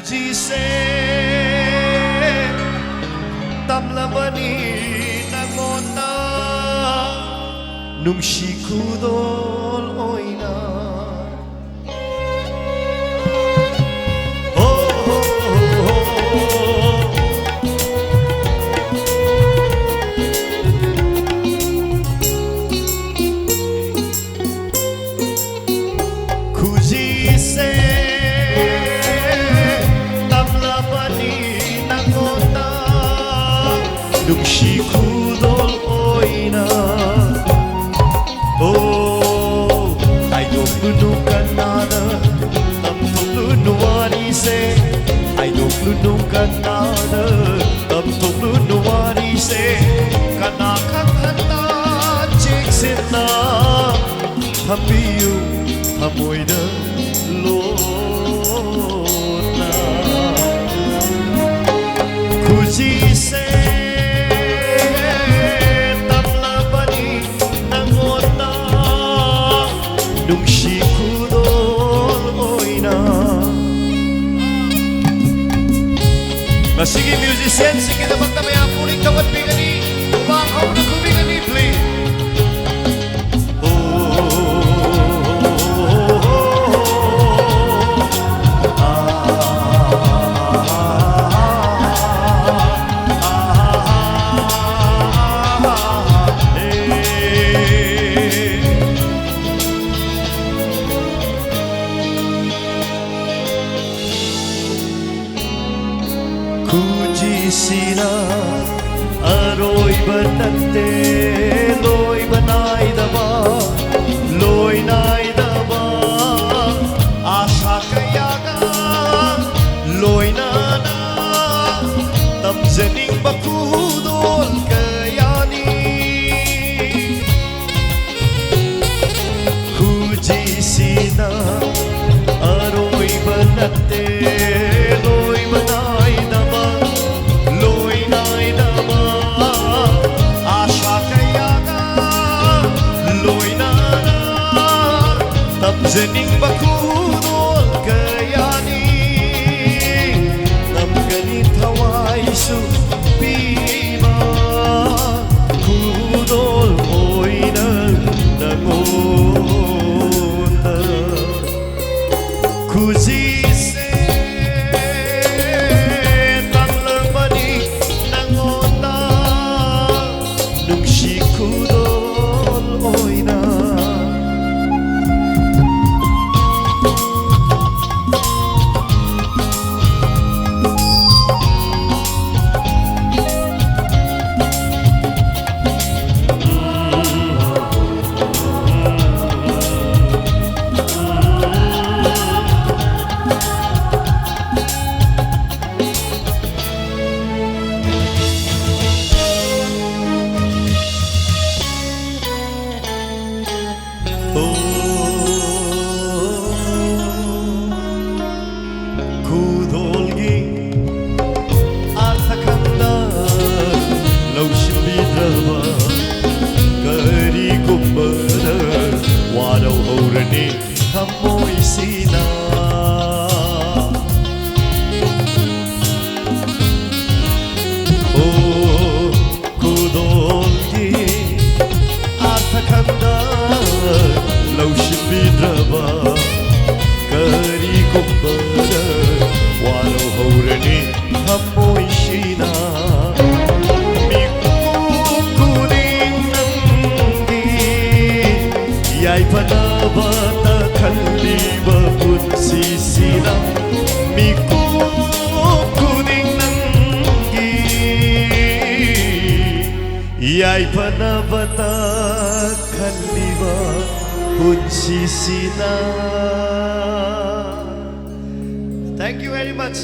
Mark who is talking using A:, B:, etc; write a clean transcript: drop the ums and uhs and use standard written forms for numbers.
A: 굳이 땀라바니 나고나 눔시쿠돌 오이나 눔시쿠돌 오이나 Oh, tayo lunukan nada Tamtok lunuwari se Tayo lunukan nada Tamtok lunuwari se Kanakang handa Jiksin na Hamiyu Hamoy na Lona Kuji se Sige musician, sige na magtamaya puling tawad bigani Umakaw na kumigani, please Kujisina aroy banante loy banay daba loy nay daba asa kayaga loy nana tamzening bakudol kayani Kujisina aroy banante loy banay daba Zening bakudol kayani Namganit haway su pima Kudol oy nangona Kuzise Tanglamani nangona Nungshikudol oy na Hamoy sina Oh, kudolgi Athakanda Laushim bidraba Kari kumbara Walo haurani Hamoy sina Mikukunin nangi Yay panabata Kaliba punsisina Mikukuning nanggi Yay panabata Kaliba punsisina Thank you very much.